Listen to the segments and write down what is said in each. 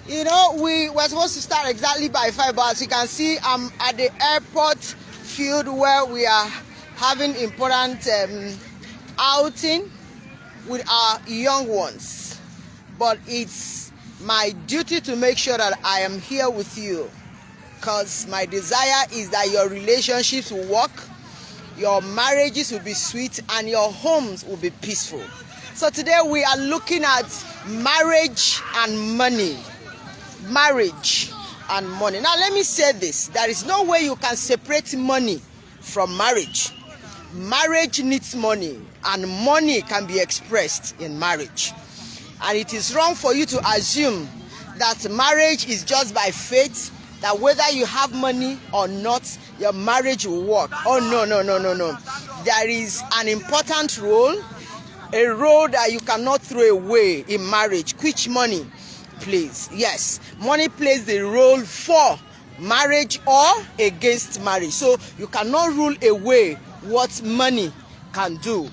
You know, we were supposed to start exactly by 5, but as you can see, I'm at the airport field where we are having important outing with our young ones. But it's my duty to make sure that I am here with you, because my desire is that your relationships will work, your marriages will be sweet, and your homes will be peaceful. So today we are looking at marriage and money. Marriage and money. Now let me say this. There is no way you can separate money from marriage. Marriage needs money, and money can be expressed in marriage. And it is wrong for you to assume that marriage is just by faith, that whether you have money or not, your marriage will work. Oh, no. There is an important role, a role that you cannot throw away in marriage, which money plays. Yes, money plays the role for marriage or against marriage. So you cannot rule away what money can do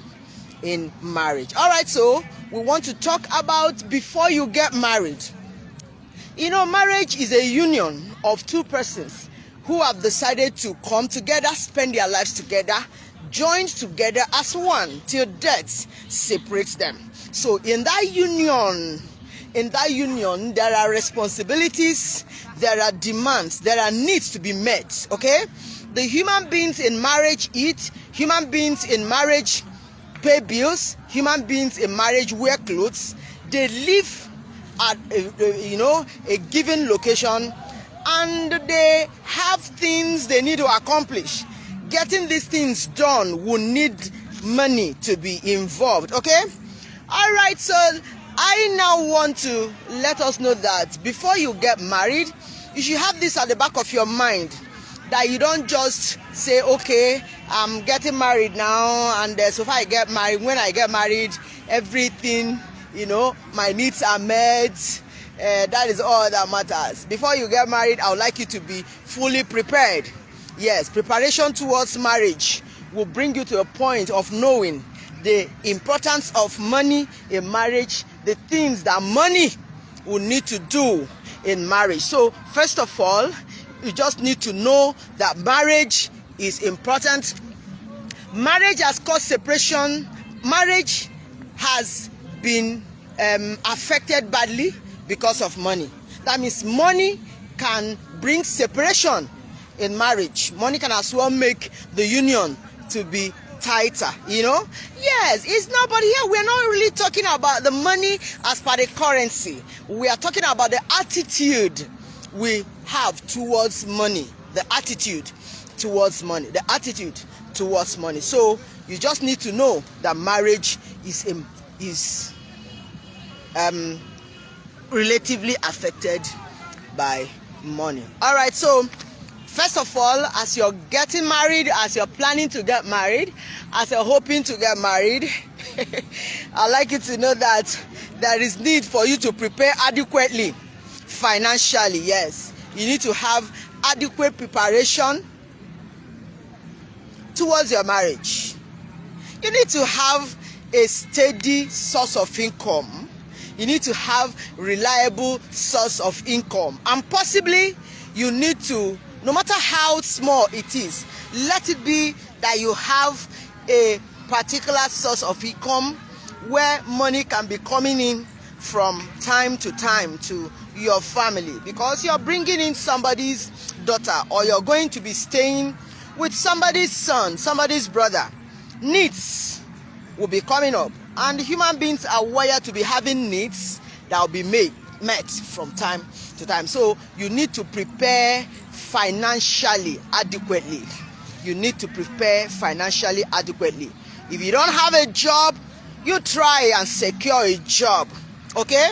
in marriage. All right, so we want to talk about before you get married. You know, marriage is a union of two persons who have decided to come together, spend their lives together, joined together as one till death separates them. So in that union, there are responsibilities, there are demands, there are needs to be met, okay? The human beings in marriage eat, human beings in marriage pay bills, human beings in marriage wear clothes, they live at a given location, and they have things they need to accomplish. Getting these things done will need money to be involved, okay? All right, so I now want to let us know that before you get married, you should have this at the back of your mind, that you don't just say, okay, I'm getting married now, and so far I get married, when I get married, everything, my needs are met. That is all that matters. Before you get married, I would like you to be fully prepared. Yes, preparation towards marriage will bring you to a point of knowing the importance of money in marriage, the things that money will need to do in marriage. So first of all, you just need to know that marriage is important. Marriage has caused separation. Marriage has been affected badly because of money. That means money can bring separation in marriage. Money can as well make the union to be tighter, Yes, it's not, but here we're not really talking about the money as per the currency. We are talking about the attitude we have towards money. The attitude towards money. The attitude towards money. So you just need to know that marriage is relatively affected by money. All right, so first of all, as you're getting married, as you're planning to get married, as you're hoping to get married, I'd like you to know that there is need for you to prepare adequately financially. Yes, you need to have adequate preparation towards your marriage. You need to have a steady source of income. You need to have reliable source of income, and possibly you need to, no matter how small it is, let it be that you have a particular source of income where money can be coming in from time to time to your family, because you're bringing in somebody's daughter, or you're going to be staying with somebody's son, somebody's brother. Needs will be coming up, and human beings are wired to be having needs that will be met from time to time. So you need to prepare financially adequately. You need to prepare financially adequately. If you don't have a job, you try and secure a job, okay?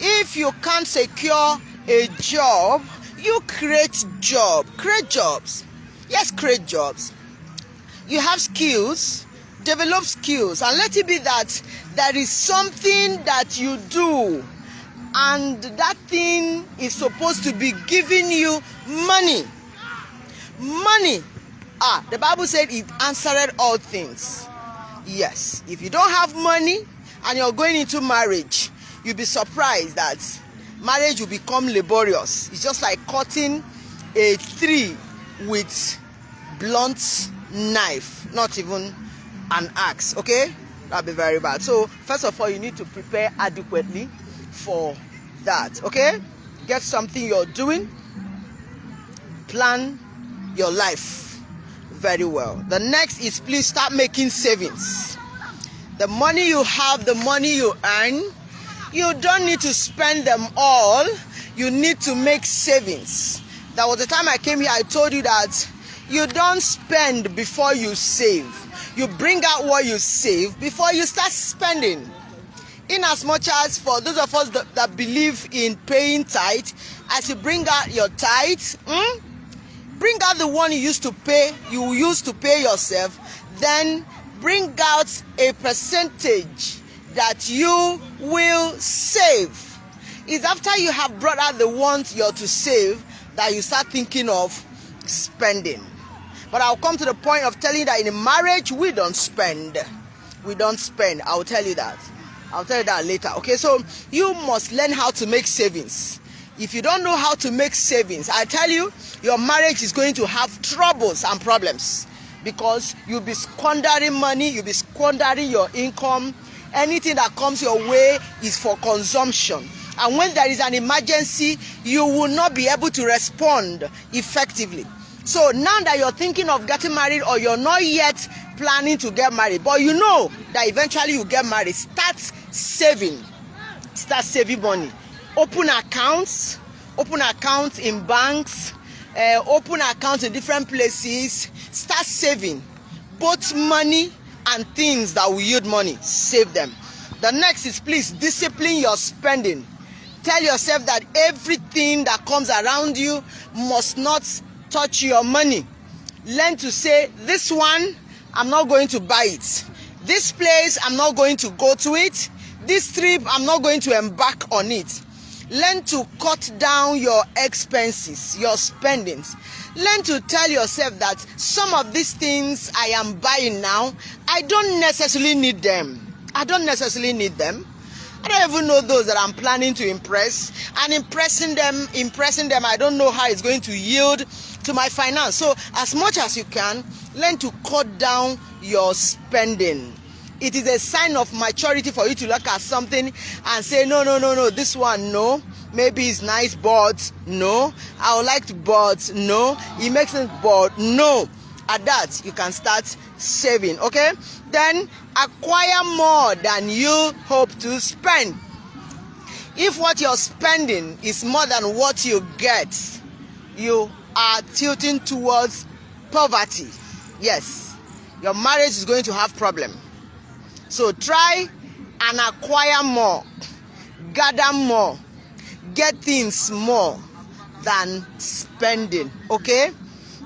If you can't secure a job, you create jobs. Yes, create jobs. You have skills, develop skills, and let it be that there is something that you do, and that thing is supposed to be giving you money. The Bible said it answered all things. Yes, if you don't have money and you're going into marriage, you'll be surprised that marriage will become laborious. It's just like cutting a tree with blunt knife, not even an axe. Okay, that'll be very bad. So first of all, you need to prepare adequately for that. Okay, get something you're doing, plan your life very well. The next is, please start making savings. The money you have, the money you earn, you don't need to spend them all. You need to make savings. That was the time I came here, I told you that you don't spend before you save. You bring out what you save before you start spending. In as much as for those of us that believe in paying tithe, as you bring out your tithe, bring out the one you used to pay yourself, then bring out a percentage that you will save. It's after you have brought out the ones you're to save that you start thinking of spending. But I'll come to the point of telling you that in a marriage, we don't spend. We don't spend. I'll tell you that. I'll tell you that later. Okay, so you must learn how to make savings. If you don't know how to make savings, I tell you, your marriage is going to have troubles and problems, because you'll be squandering money, you'll be squandering your income. Anything that comes your way is for consumption. And when there is an emergency, you will not be able to respond effectively. So now that you're thinking of getting married, or you're not yet planning to get married, but you know that eventually you get married, start saving. Start saving money. Open accounts in banks, open accounts in different places. Start saving both money and things that will yield money. Save them. The next is, please discipline your spending. Tell yourself that everything that comes around you must not touch your money. Learn to say, this one, I'm not going to buy it. This place, I'm not going to go to it. This trip, I'm not going to embark on it. Learn to cut down your expenses, your spendings. Learn to tell yourself that some of these things I am buying now, I don't necessarily need them. I don't necessarily need them. I don't even know those that I'm planning to impress. And impressing them, I don't know how it's going to yield to my finance. So as much as you can, learn to cut down your spending. It is a sign of maturity for you to look at something and say, no, this one, no. Maybe it's nice, but no. I would like to, but no. It makes sense, but no. At that, you can start saving, okay? Then acquire more than you hope to spend. If what you're spending is more than what you get, you are tilting towards poverty. Yes, your marriage is going to have problem. So try and acquire more, gather more, get things more than spending, okay?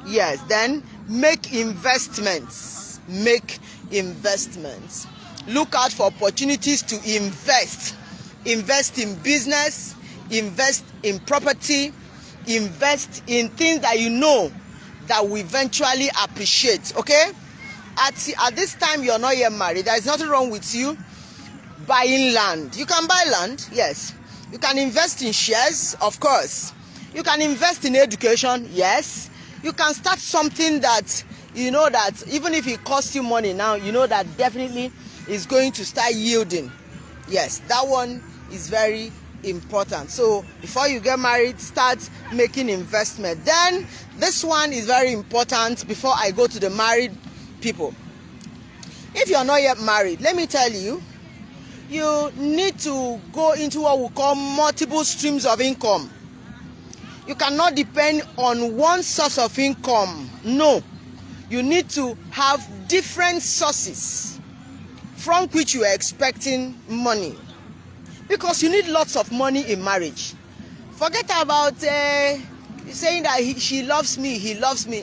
Yes, then make investments. Make investments. Look out for opportunities to invest. Invest in business, invest in property, invest in things that you know that will eventually appreciate, okay? At this time, you're not yet married. There is nothing wrong with you buying land. You can buy land, yes. You can invest in shares, of course. You can invest in education, yes. You can start something that you know that even if it costs you money now, you know that definitely is going to start yielding. Yes, that one is very important. So before you get married, start making investment. Then this one is very important before I go to the married people. If you're not yet married, let me tell you, you need to go into what we call multiple streams of income. You cannot depend on one source of income. No, you need to have different sources from which you are expecting money, because you need lots of money in marriage. Forget about saying that she loves me, he loves me.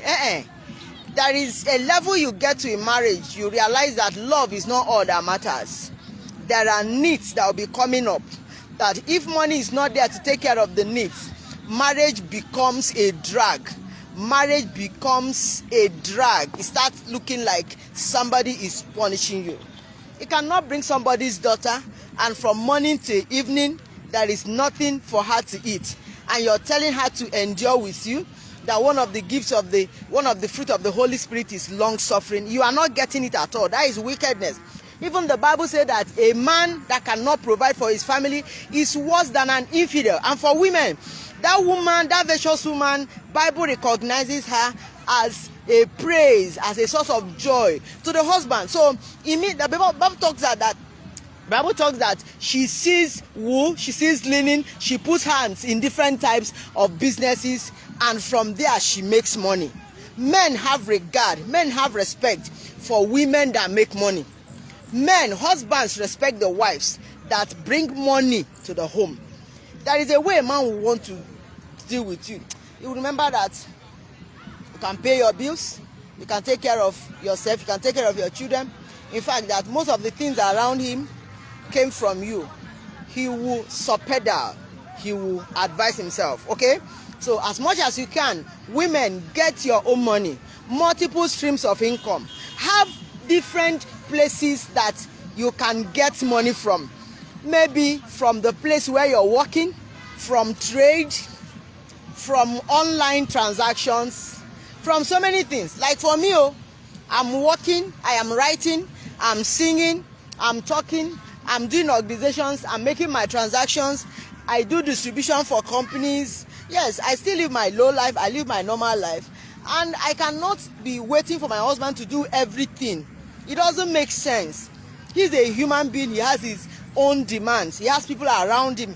There is a level you get to in marriage, you realize that love is not all that matters. There are needs that will be coming up, that if money is not there to take care of the needs, marriage becomes a drag. Marriage becomes a drag. It starts looking like somebody is punishing you. You cannot bring somebody's daughter and from morning till evening there is nothing for her to eat, and you're telling her to endure with you, that one of the fruit of the Holy Spirit is long suffering, you are not getting it at all. That is wickedness. Even the Bible said that a man that cannot provide for his family is worse than an infidel. And for women, that woman, that virtuous woman, Bible recognizes her as a praise, as a source of joy to the husband. So the Bible talks that she sees wool, she sees linen, she puts hands in different types of businesses, and from there she makes money. Men have regard, men have respect for women that make money. Husbands respect the wives that bring money to the home. There is a way a man will want to deal with you. You will remember that you can pay your bills, you can take care of yourself, you can take care of your children. In fact, that most of the things around him came from you. He will subpedal, he will advise himself. Okay? So as much as you can, women, get your own money, multiple streams of income, have different places that you can get money from. Maybe from the place where you're working, from trade, from online transactions, from so many things. Like for me, I'm working, I am writing, I'm singing, I'm talking, I'm doing organizations, I'm making my transactions, I do distribution for companies. Yes, I still live my low life, I live my normal life, and I cannot be waiting for my husband to do everything. It doesn't make sense. He's a human being, he has his own demands, he has people around him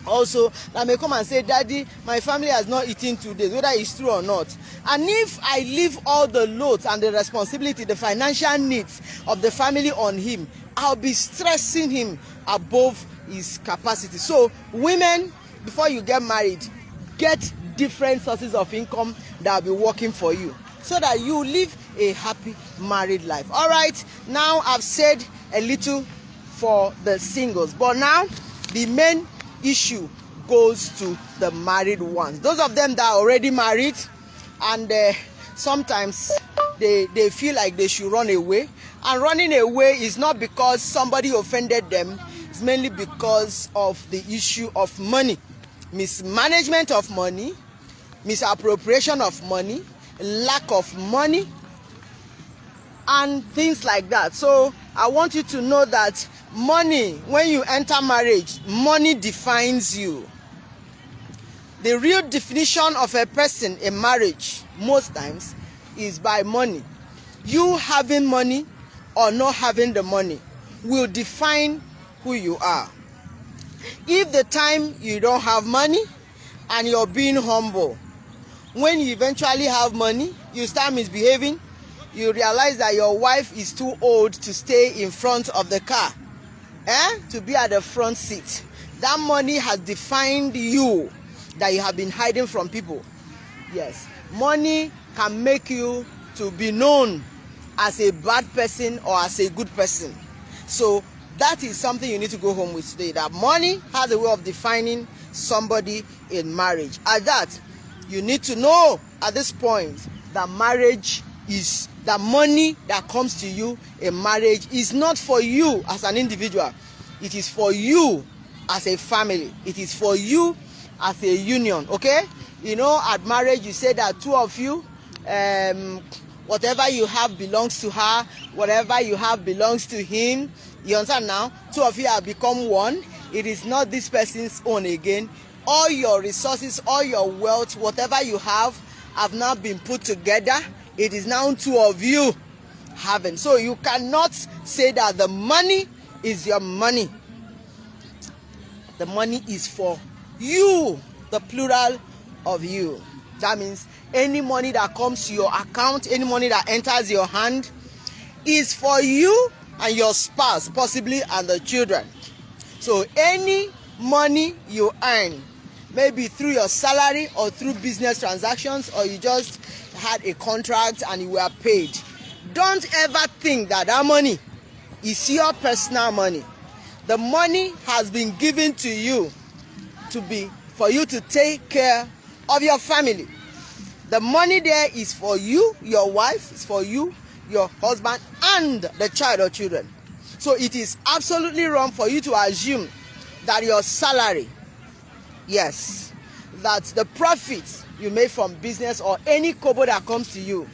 also that may come and say, Daddy, my family has not eaten today, whether it's true or not. And if I leave all the loads and the responsibility, the financial needs of the family on him, I'll be stressing him above his capacity. So women, before you get married, get different sources of income that will be working for you, so that you live a happy married life. All right, now I've said a little for the singles, but now the main issue goes to the married ones, those of them that are already married, and sometimes they feel like they should run away. And running away is not because somebody offended them, it's mainly because of the issue of money, mismanagement of money, misappropriation of money, lack of money, and things like that. So I want you to know that money, when you enter marriage, money defines you. The real definition of a person in marriage most times is by money. You having money or not having the money will define who you are. If the time you don't have money and you're being humble, when you eventually have money, you start misbehaving, you realize that your wife is too old to stay in front of the car, to be at the front seat. That money has defined you, that you have been hiding from people. Yes, money can make you to be known as a bad person or as a good person. So that is something you need to go home with today, that money has a way of defining somebody in marriage. At that, you need to know at this point that marriage is, that money that comes to you in marriage is not for you as an individual. It is for you as a family. It is for you as a union. Okay? You know, at marriage, you say that two of you, whatever you have belongs to her, whatever you have belongs to him. You understand now? Two of you have become one. It is not this person's own again. All your resources, all your wealth, whatever you have now been put together. It is now two of you having. So you cannot say that the money is your money. The money is for you, the plural of you. That means any money that comes to your account, any money that enters your hand, is for you and your spouse, possibly, and the children. So any money you earn, maybe through your salary or through business transactions, or you just had a contract and you were paid, don't ever think that that money is your personal money. The money has been given to you for you to take care of your family. The money there is for you, your wife, it's for you, your husband, and the child or children. So it is absolutely wrong for you to assume that your salary, yes, that the profit you make from business or any kobo that comes to you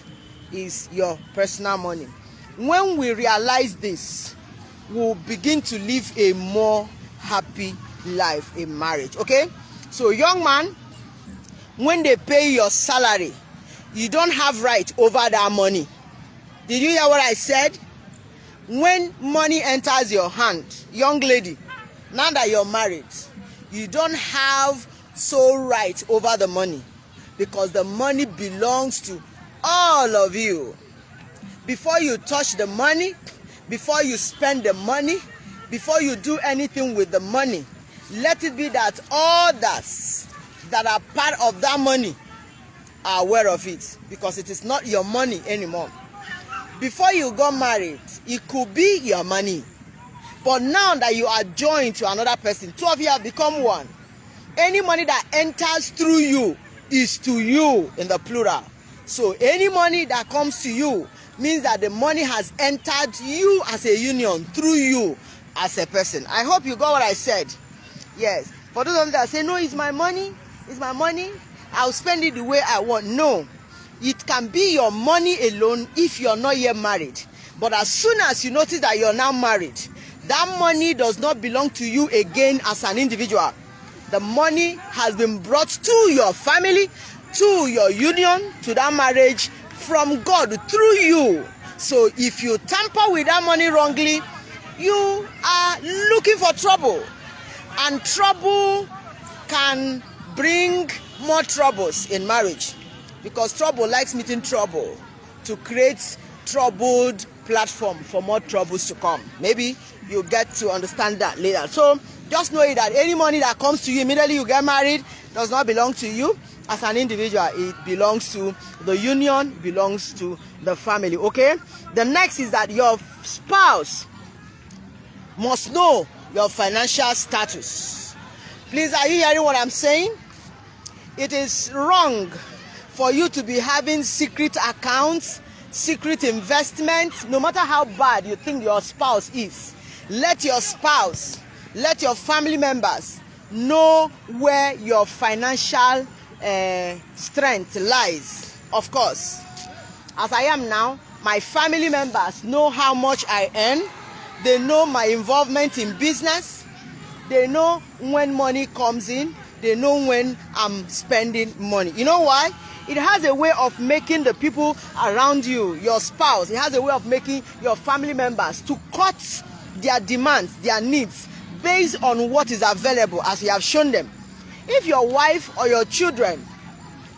is your personal money. When we realize this, we'll begin to live a more happy life in marriage. Okay? So young man, when they pay your salary, you don't have right over that money. Did you hear what I said? When money enters your hand, young lady, now that you're married, you don't have sole right over the money, because the money belongs to all of you. Before you touch the money, before you spend the money, before you do anything with the money, let it be that others that are part of that money are aware of it, because it is not your money anymore. Before you got married, it could be your money, but now that you are joined to another person, two of you have become one. Any money that enters through you is to you in the plural. So any money that comes to you means that the money has entered you as a union through you as a person. I hope you got what I said. Yes. For those of you that say, no, it's my money, I'll spend it the way I want. No. It can be your money alone if you're not yet married. But as soon as you notice that you're now married, that money does not belong to you again as an individual. The money has been brought to your family, to your union, to that marriage from God through you. So if you tamper with that money wrongly, you are looking for trouble. And trouble can bring more troubles in marriage, because trouble likes meeting trouble to create troubled platform for more troubles to come. Maybe you get to understand that later. So just know that any money that comes to you immediately you get married does not belong to you as an individual. It belongs to the union, belongs to the family. Okay? The next is that your spouse must know your financial status. Please, are you hearing what I'm saying? It is wrong for you to be having secret accounts, secret investments, no matter how bad you think your spouse is. Let your spouse, let your family members know where your financial strength lies. Of course, as I am now, my family members know how much I earn. They know my involvement in business. They know when money comes in. They know when I'm spending money. You know why? It has a way of making the people around you, your spouse, it has a way of making your family members to cut their demands, their needs, based on what is available as you have shown them. If your wife or your children,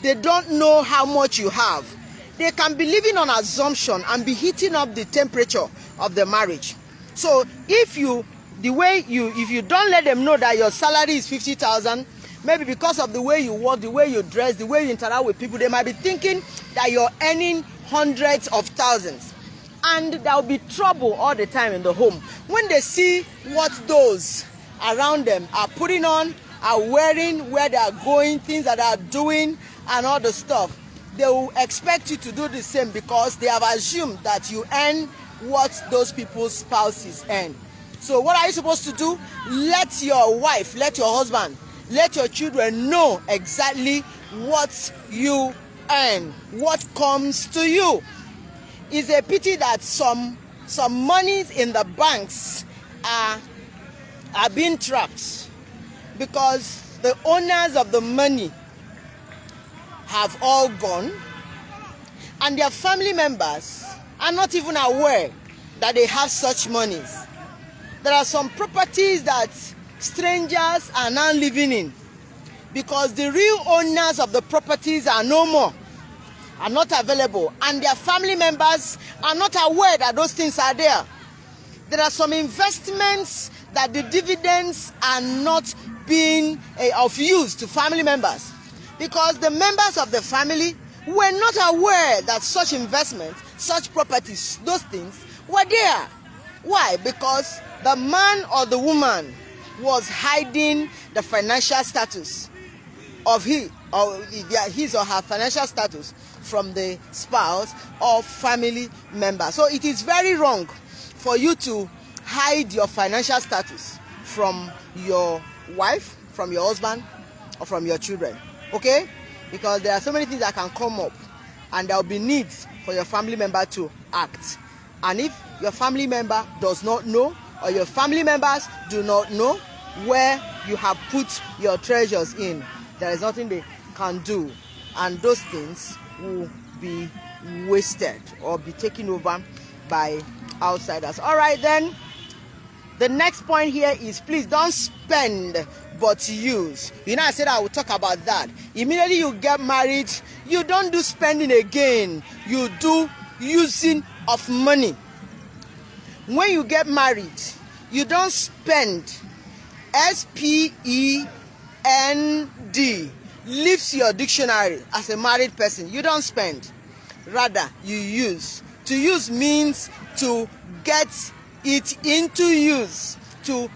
they don't know how much you have, they can be living on assumption and be heating up the temperature of the marriage. So if you don't let them know that your salary is 50,000, maybe because of the way you walk, the way you dress, the way you interact with people, they might be thinking that you're earning hundreds of thousands. And there will be trouble all the time in the home. When they see what those around them are putting on, are wearing, where they are going, things that they are doing, and all the stuff, they will expect you to do the same, because they have assumed that you earn what those people's spouses earn. So what are you supposed to do? Let your wife, let your husband, let your children know exactly what you earn, what comes to you. It's a pity that some monies in the banks are being trapped, because the owners of the money have all gone, and their family members are not even aware that they have such monies. There are some properties that strangers are now living in, because the real owners of the properties are no more, are not available, and their family members are not aware that those things are there. There are some investments that the dividends are not being of use to family members, because the members of the family were not aware that such investments, such properties, those things were there. Why? Because the man or the woman was hiding the financial status of his or her financial status from the spouse or family member. So it is very wrong for you to hide your financial status from your wife, from your husband, or from your children. Okay? Because there are so many things that can come up, and there will be needs for your family member to act. And if your family member does not know, or your family members do not know where you have put your treasures in, there is nothing they can do, and those things will be wasted or be taken over by outsiders. All right, then the next point here is, please don't spend but use. I said I will talk about that. Immediately you get married, you don't do spending again, you do using of money. When you get married, you don't spend. S-P-E-N-D leaves your dictionary as a married person. You don't spend, rather you use. To use means to get it into use, to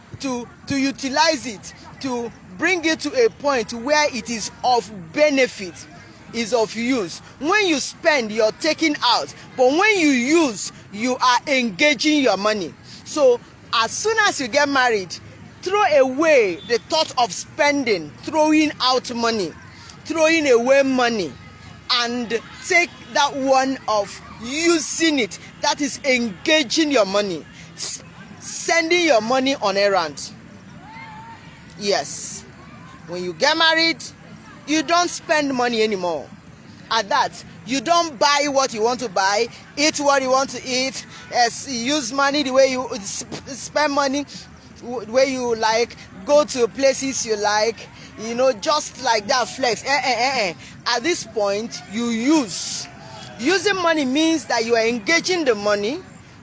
utilize it, to bring it to a point where it is of benefit, is of use. When you spend, you're taking out, but when you use, you are engaging your money. So as soon as you get married, throw away the thought of spending, throwing out money, throwing away money, and take that one of using it. That is engaging your money, sending your money on errands. Yes, when you get married, you don't spend money anymore. At that, you don't buy what you want to buy, eat what you want to eat, use money the way you spend money the way you like, go to places you like, just like that, flex. At this point, you use. Using money means that you are engaging the money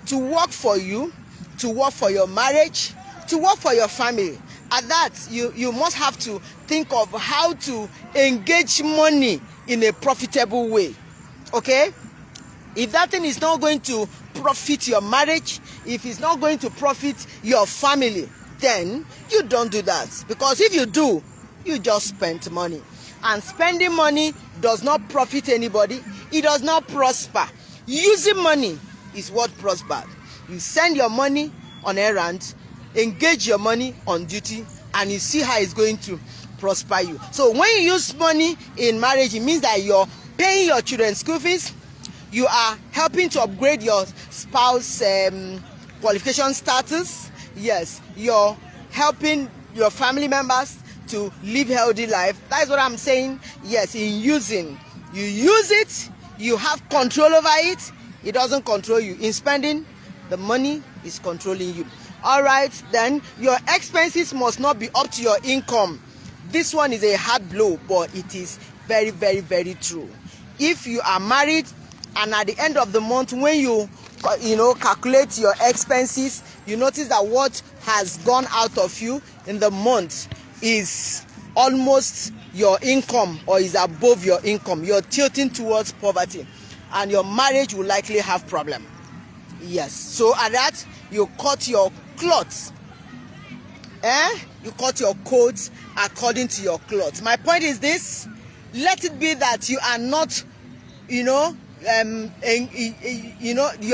to work for you, to work for your marriage, to work for your family. At that, you must have to think of how to engage money in a profitable way. Okay? If that thing is not going to profit your marriage, if it's not going to profit your family, then you don't do that. Because if you do, you just spent money. And spending money does not profit anybody. It does not prosper. Using money is what prospers. You send your money on errands, engage your money on duty, and you see how it's going to prosper you. So when you use money in marriage, it means that you're paying your children's school fees, you are helping to upgrade your spouse qualification status. Yes, you're helping your family members to live healthy life. That's what I'm saying. Yes, in using, you use it, you have control over it. It doesn't control you. In spending, the money is controlling you. All right, then your expenses must not be up to your income. This one is a hard blow, but it is very, very, very true. If you are married and at the end of the month, when you calculate your expenses, you notice that what has gone out of you in the month is almost your income or is above your income. You're tilting towards poverty, and your marriage will likely have problem. Yes, so at that, you cut your clothes. You cut your coats according to your clothes. My point is this: let it be that you are not, you're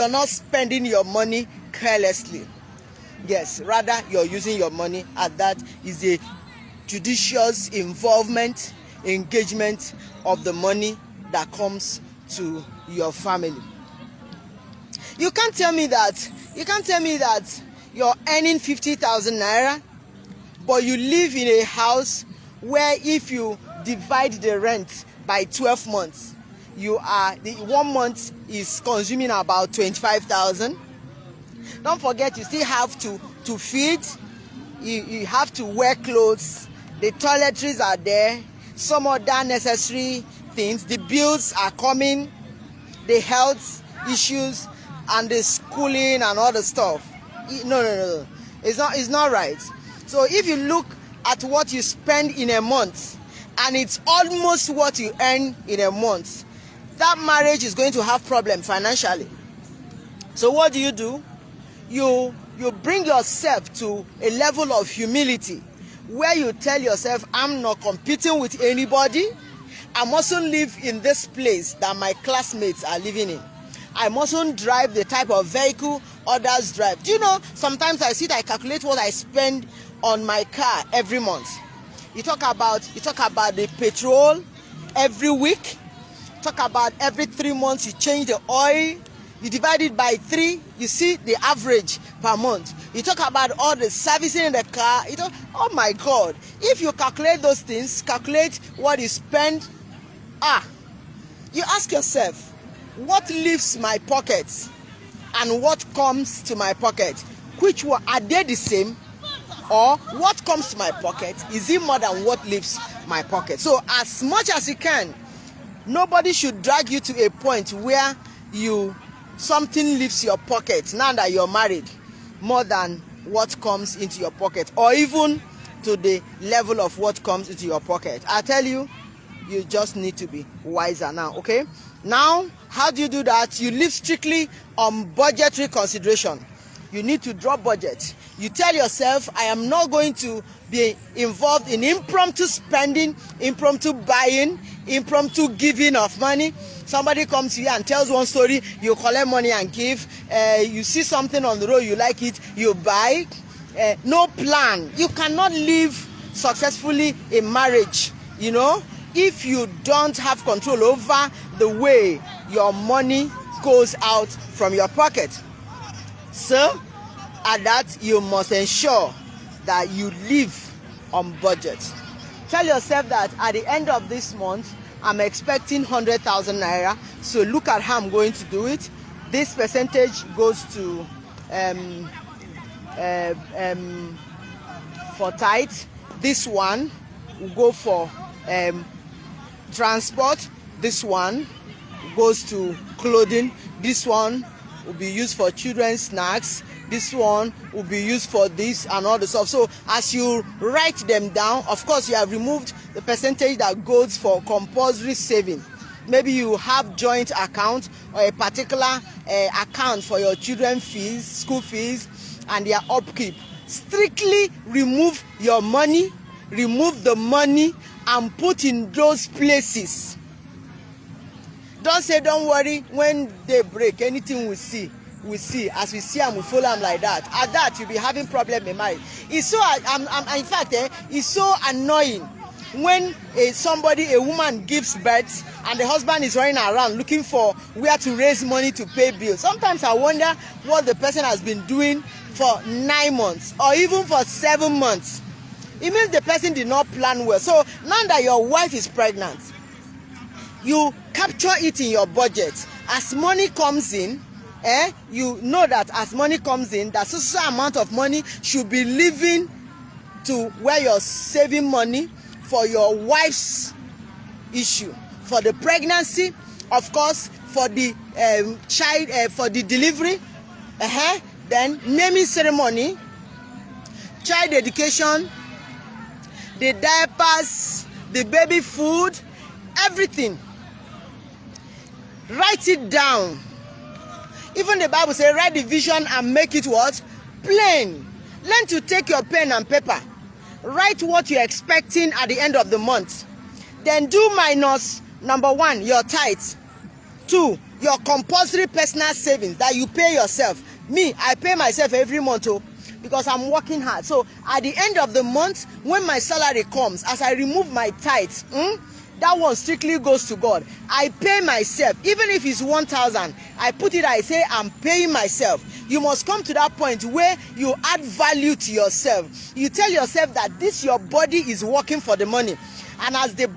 not spending your money carelessly. Yes, rather you're using your money, and that is a judicious engagement of the money that comes to your family. You can't tell me that you're earning 50,000 naira, but you live in a house where if you divide the rent by 12 months, the 1 month is consuming about 25,000. Don't forget, you still have to feed, you have to wear clothes, the toiletries are there, some other necessary things, the bills are coming, the health issues and the schooling and all the stuff. No. It's not right. So if you look at what you spend in a month and it's almost what you earn in a month, that marriage is going to have problem financially. So what do? You bring yourself to a level of humility where you tell yourself, I'm not competing with anybody. I mustn't live in this place that my classmates are living in. I mustn't drive the type of vehicle others drive. Do you know, sometimes I calculate what I spend on my car every month. You talk about the petrol every week. Talk about every 3 months you change the oil. You divide it by 3, you see the average per month. You talk about all the servicing in the car. Oh my God. If you calculate those things, calculate what you spend. You ask yourself, what leaves my pockets and what comes to my pocket? Which one, are they the same? Or what comes to my pocket, is it more than what leaves my pocket? So as much as you can, nobody should drag you to a point where something leaves your pocket now that you're married more than what comes into your pocket, or even to the level of what comes into your pocket. I tell you, you just need to be wiser now, okay? Now, how do you do that? You live strictly on budgetary consideration. You need to drop budget. You tell yourself, I am not going to be involved in impromptu spending, impromptu buying, impromptu giving of money. Somebody comes to you and tells one story, you collect money and give. You see something on the road, you like it, you buy. No plan. You cannot live successfully in marriage, if you don't have control over the way your money goes out from your pocket. So, at that, you must ensure that you live on budget. Tell yourself that at the end of this month, I'm expecting 100,000 naira. So look at how I'm going to do it. This percentage goes to for tithe. This one will go for transport. This one goes to clothing. This one will be used for children's snacks. This one will be used for this and all the stuff. So as you write them down, of course you have removed the percentage that goes for compulsory saving. Maybe you have joint account or a particular account for your children's fees, school fees, and their upkeep. Strictly remove your money, remove the money and put in those places. Don't say, don't worry, when they break, anything we see. As we see them, we follow them like that. At that, you'll be having problem in marriage. It's so, in fact, it's so annoying when a woman gives birth and the husband is running around looking for where to raise money to pay bills. Sometimes I wonder what the person has been doing for 9 months or even for 7 months. It means the person did not plan well. So now that your wife is pregnant, you capture it in your budget. As money comes in, you know that as money comes in, that certain amount of money should be leaving to where you're saving money for your wife's issue, for the pregnancy, of course, for the child, for the delivery, then naming ceremony, child education, the diapers, the baby food, everything. Write it down. Even the Bible says, write the vision and make it what? Plain. Learn to take your pen and paper. Write what you're expecting at the end of the month. Then do minus, number 1, your tithe. 2, your compulsory personal savings that you pay yourself. Me, I pay myself every month because I'm working hard. So at the end of the month, when my salary comes, as I remove my tithe, that one strictly goes to God. I pay myself, even if it's 1,000. I put it, I say, I'm paying myself. You must come to that point where you add value to yourself. You tell yourself that your body is working for the money. And as your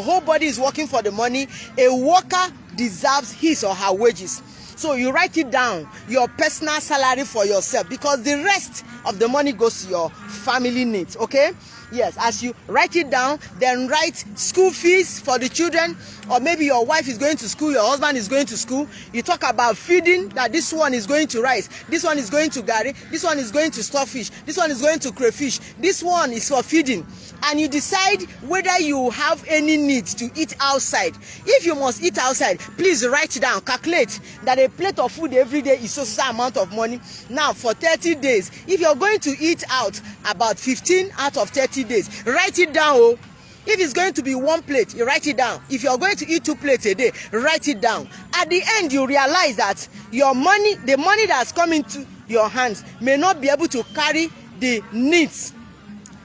whole body is working for the money, a worker deserves his or her wages. So you write it down, your personal salary for yourself, because the rest of the money goes to your family needs, okay? Yes, as you write it down, then write school fees for the children, or maybe your wife is going to school, your husband is going to school. You talk about feeding, that this one is going to rice, this one is going to gari, this one is going to stockfish, this one is going to crayfish, this one is for feeding. And you decide whether you have any need to eat outside. If you must eat outside, please write down, calculate that a plate of food every day is so amount of money. Now for 30 days, if you're going to eat out about 15 out of 30 days, write it down. If it's going to be 1 plate, you write it down. If you're going to eat 2 plates a day, write it down. At the end, you realize that your money, the money that's coming to your hands, may not be able to carry the needs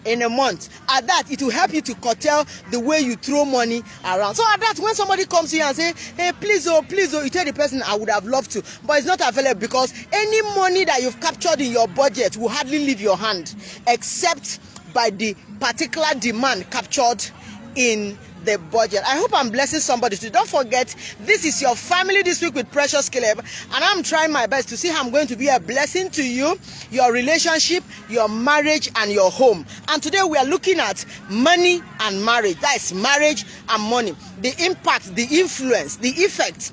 in a month. At that, it will help you to curtail the way you throw money around. So at that, when somebody comes to you and say, hey, please oh, you tell the person, I would have loved to, but it's not available, because any money that you've captured in your budget will hardly leave your hand, except by the particular demand captured in the budget. I hope I'm blessing somebody too. Don't forget, this is your family this week with Precious Caleb, and I'm trying my best to see how I'm going to be a blessing to you, your relationship, your marriage, and your home. And today we are looking at money and marriage. That is marriage and money. The impact, the influence, the effect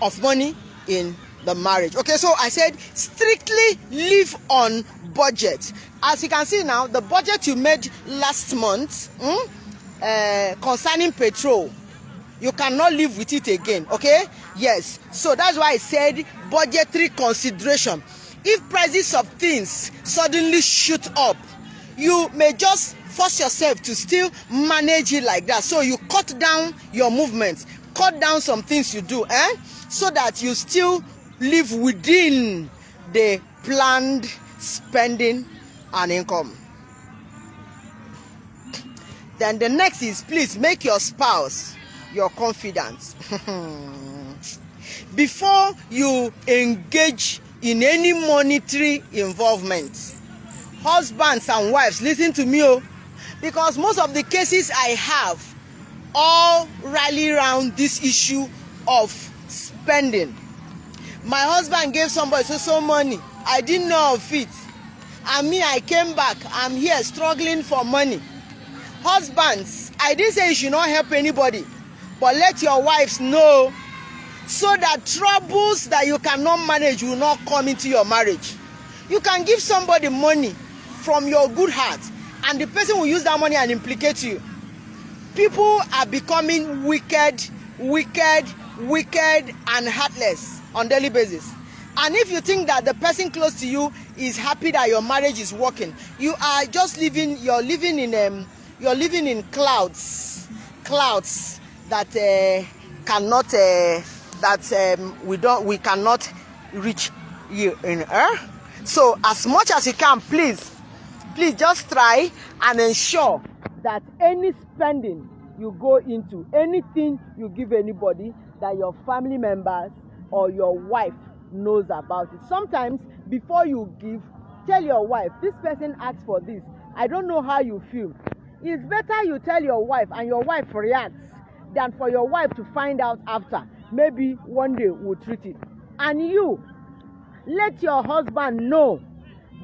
of money in the marriage. Okay, so I said strictly live on budget. As you can see now, the budget you made last month, concerning petrol, you cannot live with it again. Okay, yes, so that's why I said budgetary consideration. If prices of things suddenly shoot up, you may just force yourself to still manage it like that. So you cut down your movements, cut down some things you do, so that you still live within the planned spending and income. Then the next is, please make your spouse your confidant. Before you engage in any monetary involvement. Husbands and wives, listen to me, because most of the cases I have all rally around this issue of spending. My husband gave somebody so money, I didn't know of it, and me, I came back, I'm here struggling for money. Husbands, I didn't say you should not help anybody, but let your wives know, so that troubles that you cannot manage will not come into your marriage. You can give somebody money from your good heart, and the person will use that money and implicate you. People are becoming wicked, and heartless on daily basis. And if you think that the person close to you is happy that your marriage is working, you are just living. You're living in clouds that cannot we cannot reach you in earth. So as much as you can, please just try and ensure that any spending you go into, anything you give anybody, that your family members or your wife knows about it. Sometimes before you give, tell your wife, this person asked for this, I don't know how you feel. It's better you tell your wife and your wife reacts than for your wife to find out after. Maybe one day we'll treat it. And you, let your husband know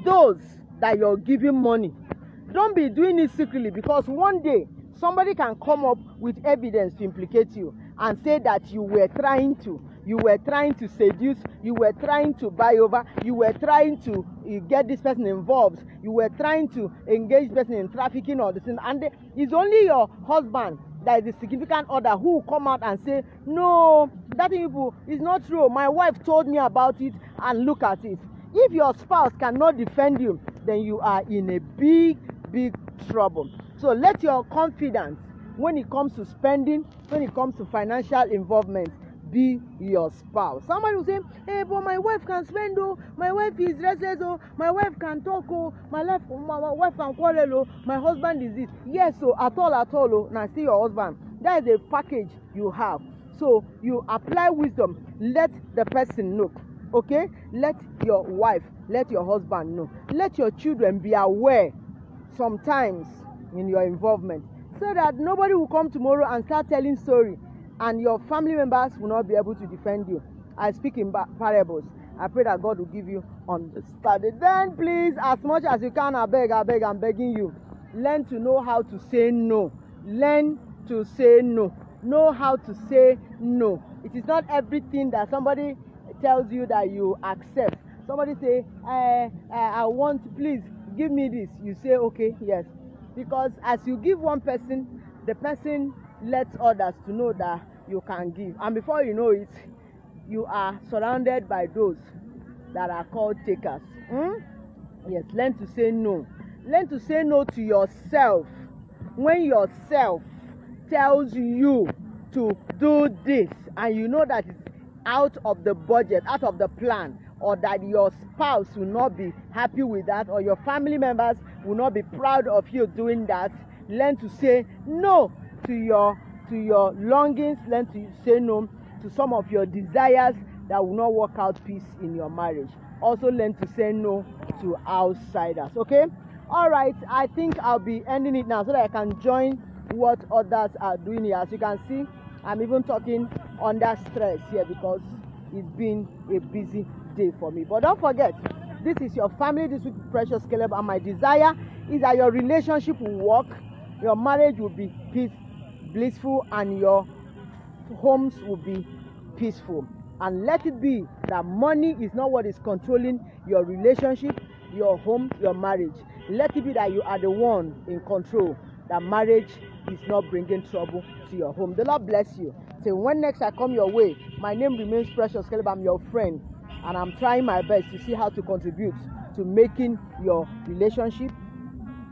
those that you're giving money. Don't be doing it secretly, because one day somebody can come up with evidence to implicate you and say that you were trying to seduce, you were trying to buy over, you were trying to get this person involved, you were trying to engage this person in trafficking or this thing, and it's only your husband that is the significant other who will come out and say, no, that is not true, my wife told me about it, and look at it. If your spouse cannot defend you, then you are in a big trouble. So let your confidence, when it comes to spending, when it comes to financial involvement, be your spouse. Somebody will say, hey, but my wife can spend, my wife is restless, my wife can talk, my wife can quarrel, my husband is this. Yes, so at all, now see your husband. That is a package you have. So you apply wisdom. Let the person know. Okay? Let your wife, let your husband know. Let your children be aware sometimes in your involvement, so that nobody will come tomorrow and start telling story, and your family members will not be able to defend you. I speak in parables. I pray that God will give you understanding. Then please, as much as you can, I beg, I'm begging you, learn to know how to say no. Learn to say no. Know how to say no. It is not everything that somebody tells you that you accept. Somebody say, I want, please give me this. You say, okay, yes. Because as you give one person, the person lets others to know that you can give. And before you know it, you are surrounded by those that are called takers. Yes, learn to say no. Learn to say no to yourself. When yourself tells you to do this, and you know that it's out of the budget, out of the plan, or that your spouse will not be happy with that, or your family members will not be proud of you doing that, learn to say no to your longings. Learn to say no to some of your desires that will not work out peace in your marriage. Also learn to say no to outsiders. Okay, all right, I think I'll be ending it now so that I can join what others are doing here. As you can see, I'm even talking under stress here because it's been a busy day for me. But don't forget, this is your family this week, Precious Caleb, and my desire is that your relationship will work, your marriage will be blissful, and your homes will be peaceful. And let it be that money is not what is controlling your relationship, your home, your marriage. Let it be that you are the one in control, that marriage is not bringing trouble to your home. The Lord bless you. Till when next I come your way, my name remains Precious Caleb. I'm your friend, and I'm trying my best to see how to contribute to making your relationship,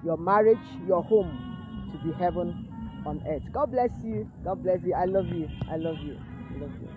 your marriage, your home to be heaven on earth. God bless you. God bless you. I love you. I love you. I love you.